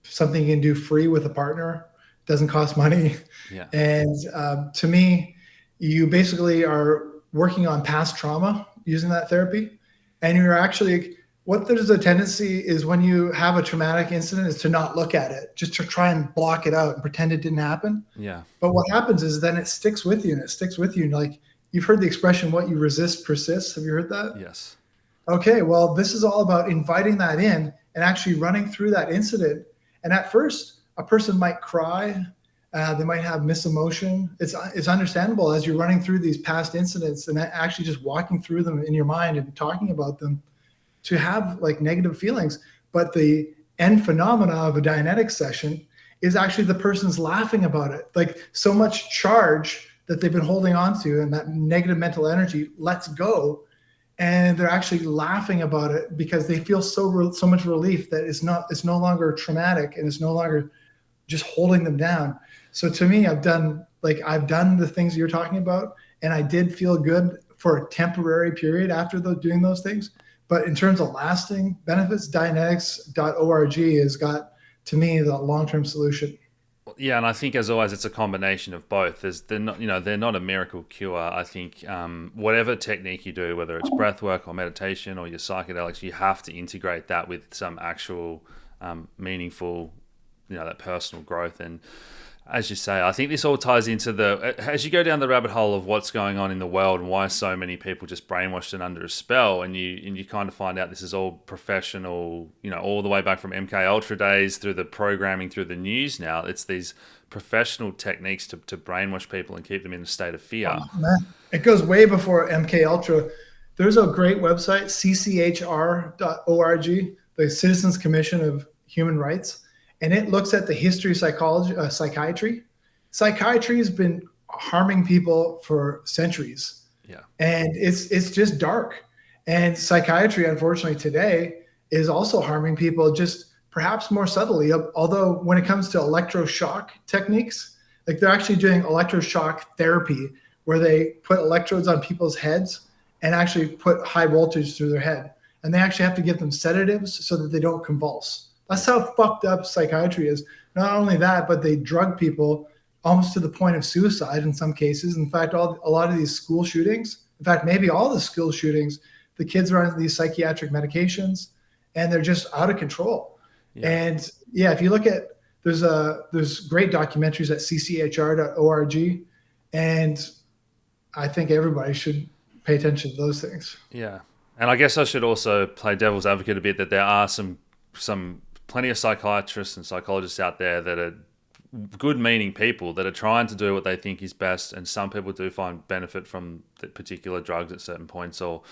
something you can do free with a partner. It doesn't cost money. yeah, And to me, you basically are working on past trauma using that therapy. And you're actually, what there's a tendency is when you have a traumatic incident is to not look at it, just to try and block it out and pretend it didn't happen. yeah, But what happens is then it sticks with you and it sticks with you. Like you've heard the expression, what you resist persists. Have you heard that? yes, Okay, well, this is all about inviting that in and actually running through that incident. And at first, a person might cry, they might have misemotion. It's understandable as you're running through these past incidents and actually just walking through them in your mind and talking about them to have like negative feelings. But the end phenomena of a Dianetics session is actually the person's laughing about it. Like so much charge that they've been holding on to and that negative mental energy lets go, and they're actually laughing about it because they feel so much relief that it's no longer traumatic and it's no longer just holding them down. So to me, I've done the things you're talking about, and I did feel good for a temporary period after doing those things. But in terms of lasting benefits, Dianetics.org has got, to me, the long-term solution. yeah. And I think, as always, it's a combination of both. They're not a miracle cure. I think whatever technique you do, whether it's breath work or meditation or your psychedelics, you have to integrate that with some actual meaningful, that personal growth. And as you say, I think this all ties into as you go down the rabbit hole of what's going on in the world and why so many people just brainwashed and under a spell, and you kind of find out this is all professional, all the way back from MK Ultra days through the programming, through the news now. It's these professional techniques to brainwash people and keep them in a state of fear. Oh, man. It goes way before MK Ultra. There's a great website, cchr.org, the Citizens Commission of Human Rights, and it looks at the history of psychiatry. Psychiatry has been harming people for centuries, Yeah. and it's just dark. And psychiatry, unfortunately, today is also harming people, just perhaps more subtly. Although when it comes to electroshock techniques, like they're actually doing electroshock therapy, where they put electrodes on people's heads and actually put high voltage through their head, and they actually have to give them sedatives so that they don't convulse. That's how fucked up psychiatry is. Not only that, but they drug people almost to the point of suicide in some cases. In fact, a lot of these school shootings, in fact, maybe all the school shootings, the kids are on these psychiatric medications and they're just out of control. Yeah. And yeah, if you look at, there's great documentaries at cchr.org, and I think everybody should pay attention to those things. Yeah. And I guess I should also play devil's advocate a bit, that there are some plenty of psychiatrists and psychologists out there that are good meaning people that are trying to do what they think is best, and some people do find benefit from the particular drugs at certain points or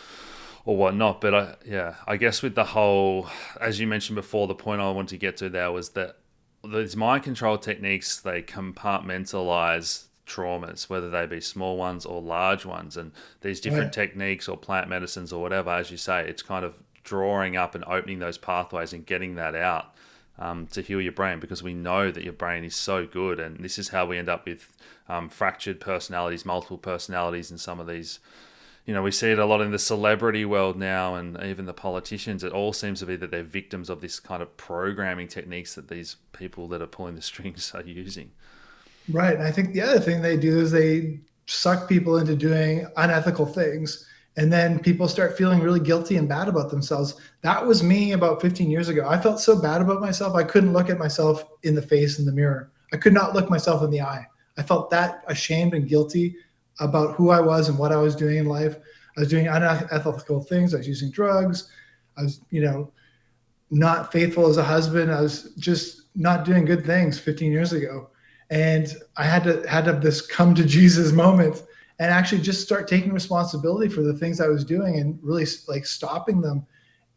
whatnot. But I guess with the whole, as you mentioned before, the point I wanted to get to there was that these mind control techniques, they compartmentalize traumas, whether they be small ones or large ones, and these different Right. techniques or plant medicines or whatever, as you say, it's kind of drawing up and opening those pathways and getting that out, to heal your brain, because we know that your brain is so good, and this is how we end up with fractured personalities, multiple personalities in some of these. We see it a lot in the celebrity world now, and even the politicians. It all seems to be that they're victims of this kind of programming techniques that these people that are pulling the strings are using. Right. And I think the other thing they do is they suck people into doing unethical things. And then people start feeling really guilty and bad about themselves. That was me about 15 years ago. I felt so bad about myself. I couldn't look at myself in the face in the mirror. I could not look myself in the eye. I felt that ashamed and guilty about who I was and what I was doing in life. I was doing unethical things. I was using drugs. I was, not faithful as a husband. I was just not doing good things 15 years ago. And I had to have this come to Jesus moment and actually just start taking responsibility for the things I was doing and really like stopping them.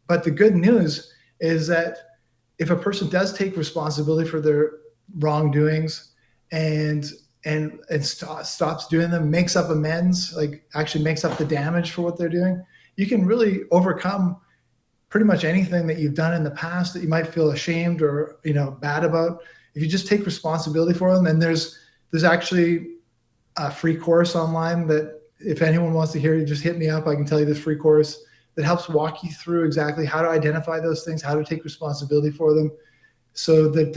But the good news is that if a person does take responsibility for their wrongdoings and stops doing them, makes up amends, like actually makes up the damage for what they're doing, you can really overcome pretty much anything that you've done in the past that you might feel ashamed or bad about. If you just take responsibility for them, and there's actually a free course online that if anyone wants to hear you, just hit me up. I can tell you this free course that helps walk you through exactly how to identify those things, how to take responsibility for them, so that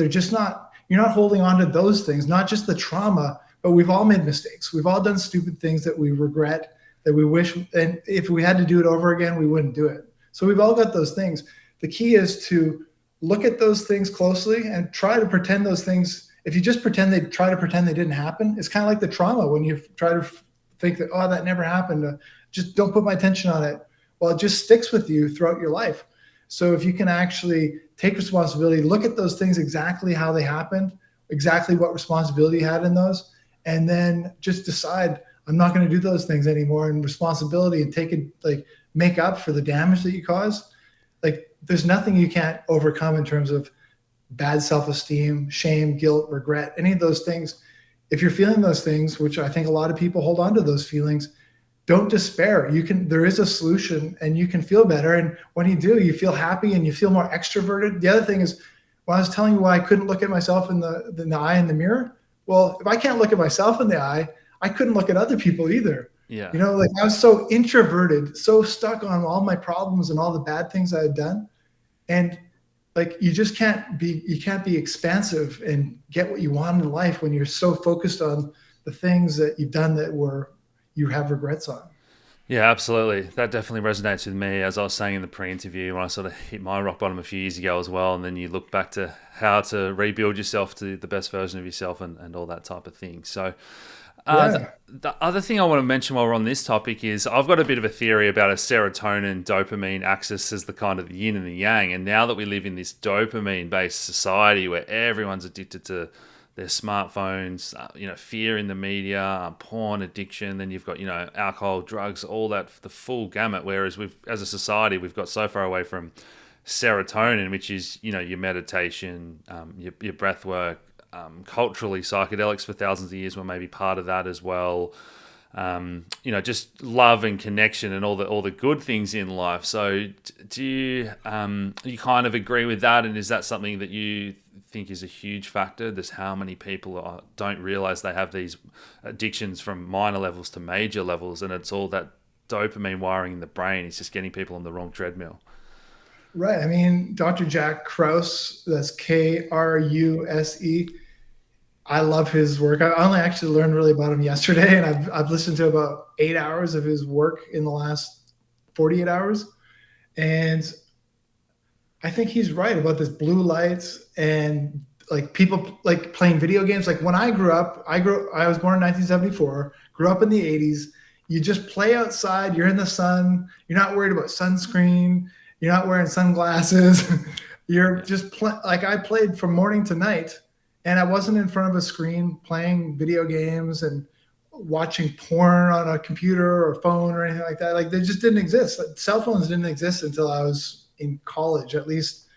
you're not holding on to those things, not just the trauma, but we've all made mistakes. We've all done stupid things that we regret, that we wish, and if we had to do it over again, we wouldn't do it. So we've all got those things. The key is to look at those things closely and try to pretend those things. If you just try to pretend they didn't happen, it's kind of like the trauma when you try to think that, oh, that never happened. Just don't put my attention on it. Well, it just sticks with you throughout your life. So if you can actually take responsibility, look at those things exactly how they happened, exactly what responsibility you had in those, and then just decide, I'm not going to do those things anymore, and responsibility, and make up for the damage that you caused. Like there's nothing you can't overcome in terms of bad self-esteem, shame, guilt, regret, any of those things. If you're feeling those things, which I think a lot of people hold on to those feelings, don't despair. There is a solution, and you can feel better. And when you do, you feel happy and you feel more extroverted. The other thing is, when I was telling you why I couldn't look at myself in the eye in the mirror, well, if I can't look at myself in the eye, I couldn't look at other people either. Yeah. Like I was so introverted, so stuck on all my problems and all the bad things I had done. And like, you can't be expansive and get what you want in life when you're so focused on the things that you've done that you have regrets on. Yeah, absolutely. That definitely resonates with me. As I was saying in the pre-interview, when I sort of hit my rock bottom a few years ago as well, and then you look back to how to rebuild yourself to the best version of yourself and all that type of thing. So the other thing I want to mention while we're on this topic is I've got a bit of a theory about a serotonin dopamine axis as the kind of the yin and the yang. And now that we live in this dopamine based society where everyone's addicted to their smartphones, fear in the media, porn addiction, then you've got, alcohol, drugs, all that, the full gamut. Whereas as a society, we've got so far away from serotonin, which is, your meditation, your breath work. Culturally, psychedelics for thousands of years were maybe part of that as well. Just love and connection and all the good things in life. So, do you kind of agree with that? And is that something that you think is a huge factor? There's how many people don't realize they have these addictions from minor levels to major levels, and it's all that dopamine wiring in the brain. It's just getting people on the wrong treadmill. Right. I mean, Dr. Jack Krause, that's Kruse. I love his work. I only actually learned really about him yesterday, and I've listened to about 8 hours of his work in the last 48 hours. And I think he's right about this blue lights and like people like playing video games. Like when I grew up, I was born in 1974, grew up in the 80s. You just play outside, you're in the sun, you're not worried about sunscreen, you're not wearing sunglasses. You're just like I played from morning to night. And I wasn't in front of a screen playing video games and watching porn on a computer or phone or anything like that. Like they just didn't exist. Like, cell phones didn't exist until I was in college. At least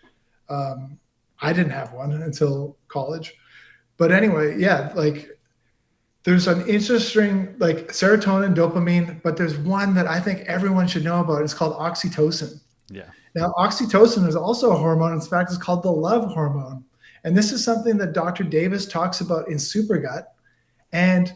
I didn't have one until college. But anyway, yeah, like there's an interesting like serotonin, dopamine, but there's one that I think everyone should know about. It's called oxytocin. Yeah. Now, oxytocin is also a hormone. In fact, it's called the love hormone. And this is something that Dr. Davis talks about in Supergut. And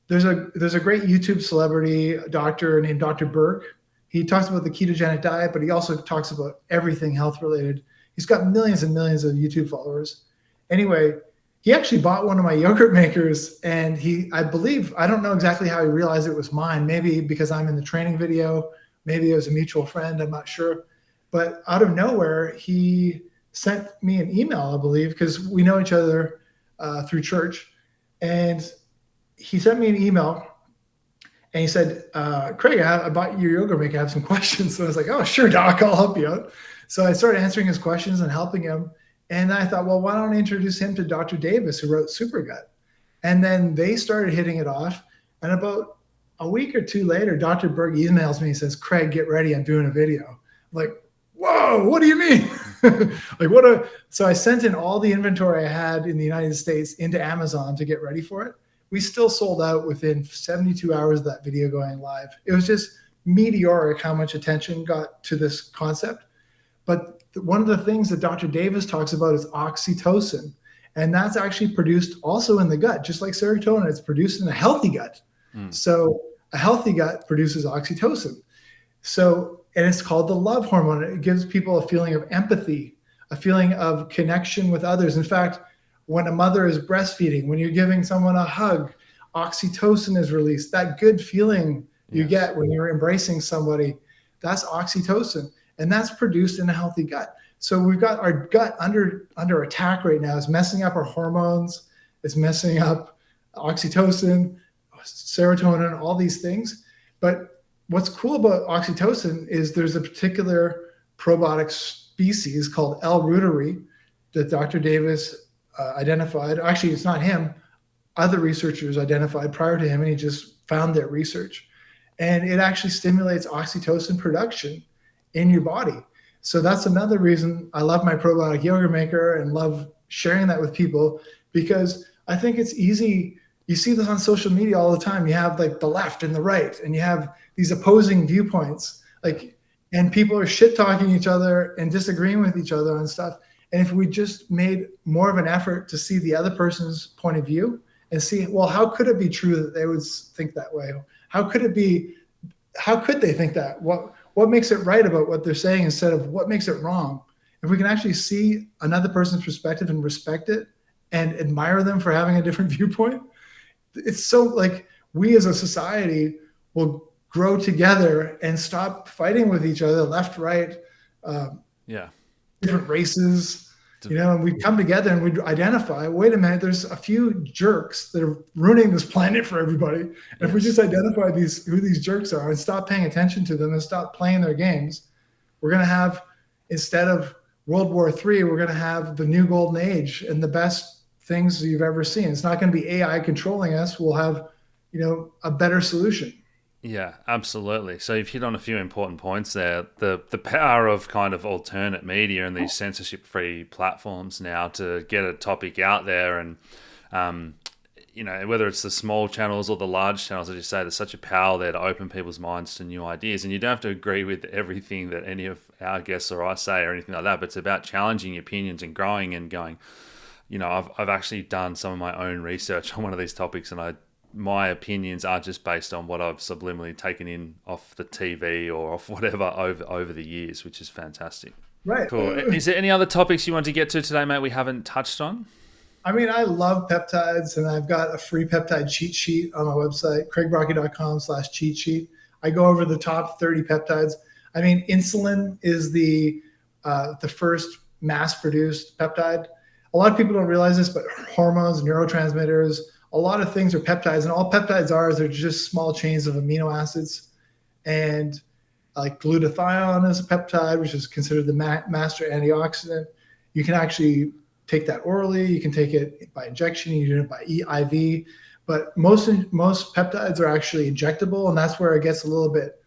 there's a great YouTube celebrity doctor named Dr. Berg. He talks about the ketogenic diet, but he also talks about everything health related. He's got millions and millions of YouTube followers. Anyway, he actually bought one of my yogurt makers, and I believe, I don't know exactly how he realized it was mine. Maybe because I'm in the training video, maybe it was a mutual friend, I'm not sure. But out of nowhere, he sent me an email, I believe, because we know each other through church. And he sent me an email and he said, Craig, I bought your yogurt maker. I have some questions. So I was like, oh, sure, doc, I'll help you out. So I started answering his questions and helping him. And I thought, well, why don't I introduce him to Dr. Davis, who wrote Supergut? And then they started hitting it off. And about a week or two later, Dr. Berg emails me and says, Craig, get ready. I'm doing a video. I'm like, whoa, what do you mean? So I sent in all the inventory I had in the United States into Amazon to get ready for it. We still sold out within 72 hours of that video going live. It was just meteoric how much attention got to this concept. But one of the things that Dr. Davis talks about is oxytocin. And that's actually produced also in the gut, just like serotonin, it's produced in a healthy gut. So a healthy gut produces oxytocin. And it's called the love hormone. It gives people a feeling of empathy, a feeling of connection with others. In fact, when a mother is breastfeeding, when you're giving someone a hug, oxytocin is released. That good feeling you get when you're embracing somebody, that's oxytocin. And that's produced in a healthy gut. So we've got our gut under attack right now. It's messing up our hormones. It's messing up oxytocin, serotonin, all these things. But what's cool about oxytocin is there's a particular probiotic species called L. reuteri that Dr. Davis identified. Actually, it's not him. Other researchers identified prior to him, and he just found their research. And it actually stimulates oxytocin production in your body. So that's another reason I love my probiotic yogurt maker and love sharing that with people, because I think it's easy. You see this on social media all the time. You have like the left and the right, and you have these opposing viewpoints, and people are shit talking each other and disagreeing with each other on stuff. And if we just made more of an effort to see the other person's point of view and see, well, how could it be true that they would think that way? How could they think that? What makes it right about what they're saying instead of what makes it wrong? If we can actually see another person's perspective and respect it and admire them for having a different viewpoint, it's so like we as a society will grow together and stop fighting with each other, left, right, different races, and we come together and we identify, wait a minute, there's a few jerks that are ruining this planet for everybody. And if we just identify who these jerks are and stop paying attention to them and stop playing their games, we're going to have, instead of World War III, we're going to have the new golden age and the best things you've ever seen. It's not going to be AI controlling us. We'll have, a better solution. Yeah, absolutely. So you've hit on a few important points there. The power of kind of alternate media and these censorship-free platforms now to get a topic out there, and whether it's the small channels or the large channels, as you say, there's such a power there to open people's minds to new ideas. And you don't have to agree with everything that any of our guests or I say or anything like that, but it's about challenging opinions and growing and going, I've actually done some of my own research on one of these topics, and my opinions are just based on what I've subliminally taken in off the TV or off whatever over the years, which is fantastic. Right. Cool. Is there any other topics you want to get to today, mate, we haven't touched on? I mean, I love peptides, and I've got a free peptide cheat sheet on my website, craigbrockie.com/cheat sheet. I go over the top 30 peptides. I mean, insulin is the first mass-produced peptide. A lot of people don't realize this, but hormones, neurotransmitters, a lot of things are peptides, and all peptides are is they're just small chains of amino acids. And like glutathione is a peptide, which is considered the master antioxidant. You can actually take that orally. You can take it by injection. You can do it by IV. But most peptides are actually injectable, and that's where it gets a little bit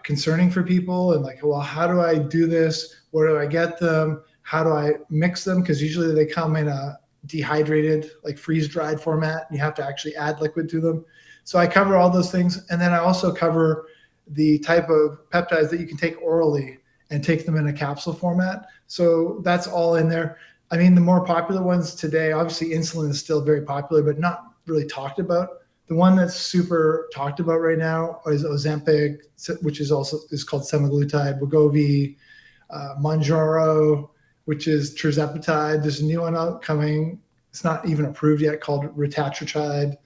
concerning for people. And like, well, how do I do this? Where do I get them? How do I mix them? Because usually they come in a dehydrated, like freeze-dried format. And you have to actually add liquid to them. So I cover all those things, and then I also cover the type of peptides that you can take orally and take them in a capsule format. So that's all in there. I mean, the more popular ones today, obviously insulin is still very popular, but not really talked about. The one that's super talked about right now is Ozempic, which is called semaglutide, Wegovy, Mounjaro, which is tirzepatide. There's a new one out coming. It's not even approved yet, called retatrutide.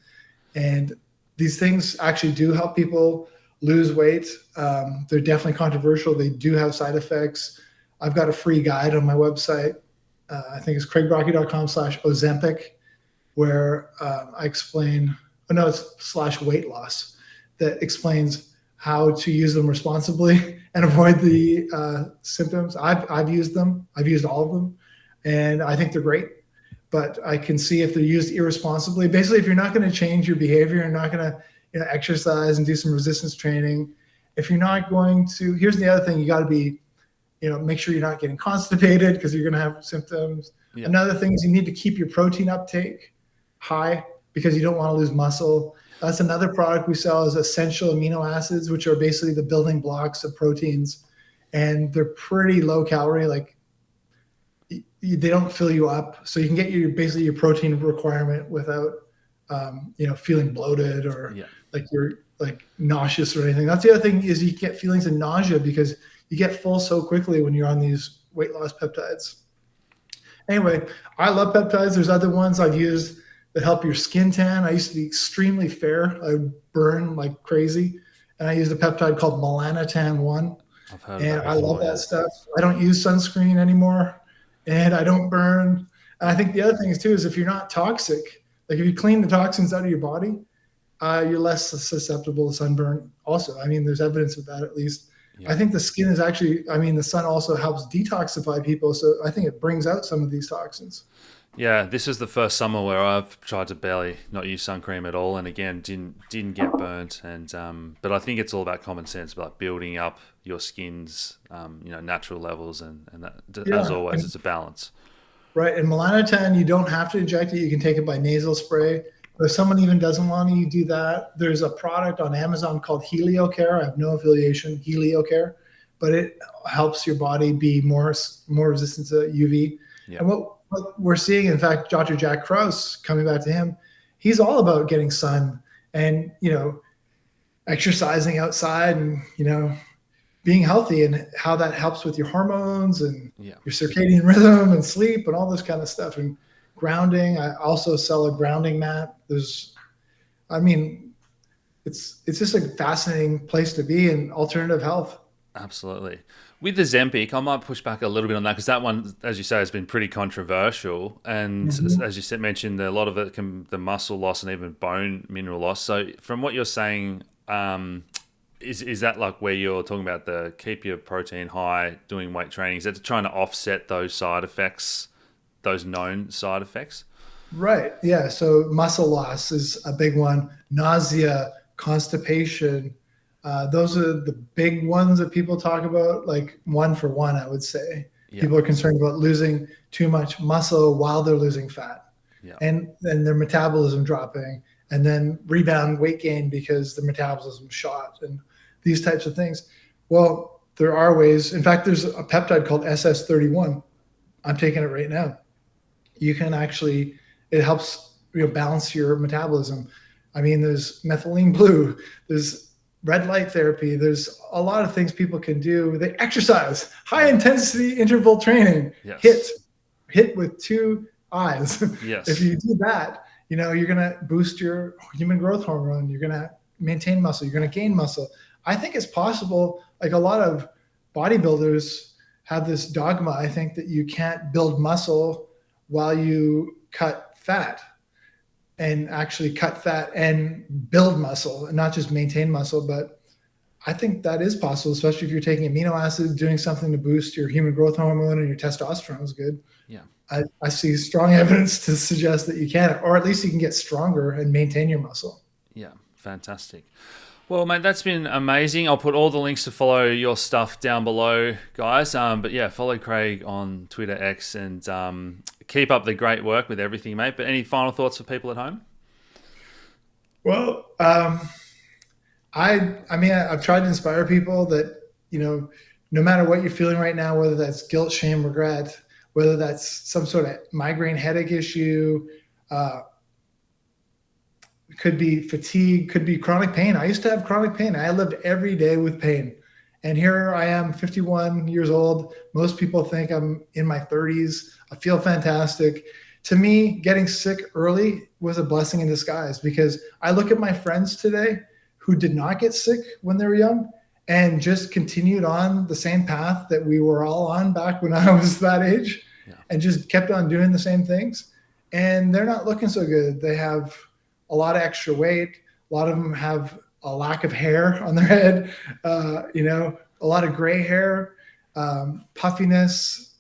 And these things actually do help people lose weight. They're definitely controversial. They do have side effects. I've got a free guide on my website. I think it's craigbrockie.com/Ozempic, where I explain, it's /weight loss, that explains how to use them responsibly and avoid the symptoms. I've used them. I've used all of them, and I think they're great. But I can see if they're used irresponsibly. Basically, if you're not going to change your behavior, you're not going to exercise and do some resistance training. If you're not going to, here's the other thing, you got to be, make sure you're not getting constipated because you're going to have symptoms. Yeah. Another thing is you need to keep your protein uptake high because you don't want to lose muscle. That's another product we sell, is essential amino acids, which are basically the building blocks of proteins. And they're pretty low calorie, like they don't fill you up. So you can get basically your protein requirement without, feeling bloated or like you're like nauseous or anything. That's the other thing, is you get feelings of nausea because you get full so quickly when you're on these weight loss peptides. Anyway, I love peptides. There's other ones I've used that help your skin tan. I used to be extremely fair. I would burn like crazy. And I used a peptide called Melanotan 1. I've heard and I love that stuff. I don't use sunscreen anymore, and I don't burn. And I think the other thing is too, is if you're not toxic, like if you clean the toxins out of your body, you're less susceptible to sunburn also. I mean, there's evidence of that at least. Yeah. I think the skin is actually, the sun also helps detoxify people. So I think it brings out some of these toxins. Yeah, this is the first summer where I've tried to barely not use sun cream at all, and again didn't get burnt. And but I think it's all about common sense, about building up your skin's natural levels, and that, as always, it's a balance. Right, and melanotan, you don't have to inject it; you can take it by nasal spray. But if someone even doesn't want to, you do that. There's a product on Amazon called HelioCare. I have no affiliation, HelioCare, but it helps your body be more resistant to UV. Yeah. And what we're seeing, in fact, Dr. Jack Krause, coming back to him, he's all about getting sun and, exercising outside and, being healthy, and how that helps with your hormones and your circadian rhythm and sleep and all this kind of stuff. And grounding. I also sell a grounding mat. It's just a fascinating place to be in alternative health. Absolutely. With the Ozempic, I might push back a little bit on that, because that one, as you say, has been pretty controversial. And as you mentioned, a lot of it the muscle loss and even bone mineral loss. So from what you're saying, is that like where you're talking about the keep your protein high, doing weight training? Is that trying to offset those side effects, those known side effects? Right. Yeah. So muscle loss is a big one. Nausea, constipation. Those are the big ones that people talk about, like one for one, I would say. Yeah. People are concerned about losing too much muscle while they're losing fat. Yeah. And then their metabolism dropping, and then rebound weight gain because the metabolism shot, and these types of things. Well, there are ways. In fact, there's a peptide called SS31. I'm taking it right now. You can actually, it helps balance your metabolism. There's methylene blue, there's red light therapy. There's a lot of things people can do. They exercise, high intensity interval training, hit with 2 eyes. Yes. If you do that, you're going to boost your human growth hormone. You're going to maintain muscle. You're going to gain muscle. I think it's possible. Like a lot of bodybuilders have this dogma, I think, that you can't build muscle while you cut fat, and actually cut fat and build muscle, and not just maintain muscle. But I think that is possible, especially if you're taking amino acids, doing something to boost your human growth hormone, and your testosterone is good. Yeah. I see strong evidence to suggest that you can, or at least you can get stronger and maintain your muscle. Yeah, fantastic. Well, mate, that's been amazing. I'll put all the links to follow your stuff down below, guys. But yeah, follow Craig on Twitter, X, and keep up the great work with everything, mate. But any final thoughts for people at home? Well, I mean, I've tried to inspire people that, no matter what you're feeling right now, whether that's guilt, shame, regret, whether that's some sort of migraine headache issue, uh, could be fatigue, could be chronic pain. I used to have chronic pain. I lived every day with pain. And here I am, 51 years old. Most people think I'm in my 30s. I feel fantastic. To me, getting sick early was a blessing in disguise, because I look at my friends today who did not get sick when they were young and just continued on the same path that we were all on back when I was that age, Yeah. and just kept on doing the same things. And they're not looking so good. They have a lot of extra weight. A lot of them have a lack of hair on their head, a lot of gray hair, puffiness.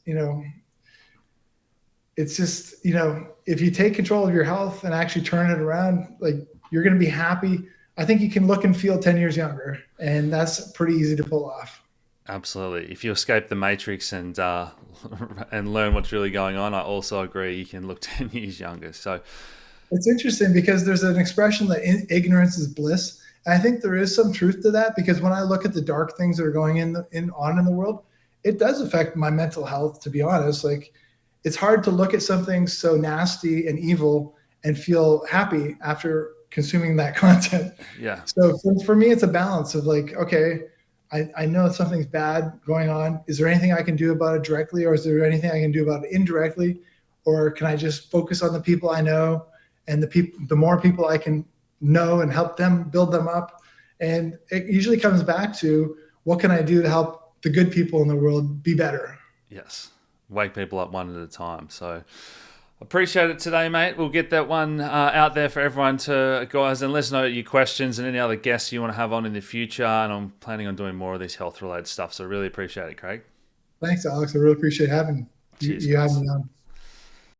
It's just, if you take control of your health and actually turn it around, like, you're going to be happy. I think you can look and feel 10 years younger, and that's pretty easy to pull off. Absolutely. If you escape the matrix and and learn what's really going on, I also agree you can look 10 years younger. So It's interesting because there's an expression that ignorance is bliss. And I think there is some truth to that, because when I look at the dark things that are going on in the world, it does affect my mental health, to be honest. Like, it's hard to look at something so nasty and evil and feel happy after consuming that content. yeah, So for me, it's a balance of like, okay, I know something's bad going on. Is there anything I can do about it directly, or is there anything I can do about it indirectly? Or can I just focus on the people I know, and the more people I can know and help them build them up? And it usually comes back to, what can I do to help the good people in the world be better? yes. Wake people up one at a time. So appreciate it today, mate. We'll get that one out there for everyone to, guys, and let us know your questions and any other guests you want to have on in the future. And I'm planning on doing more of this health related stuff. So really appreciate it, Craig. Thanks, Alex. I really appreciate having Cheers, you guys. having me on.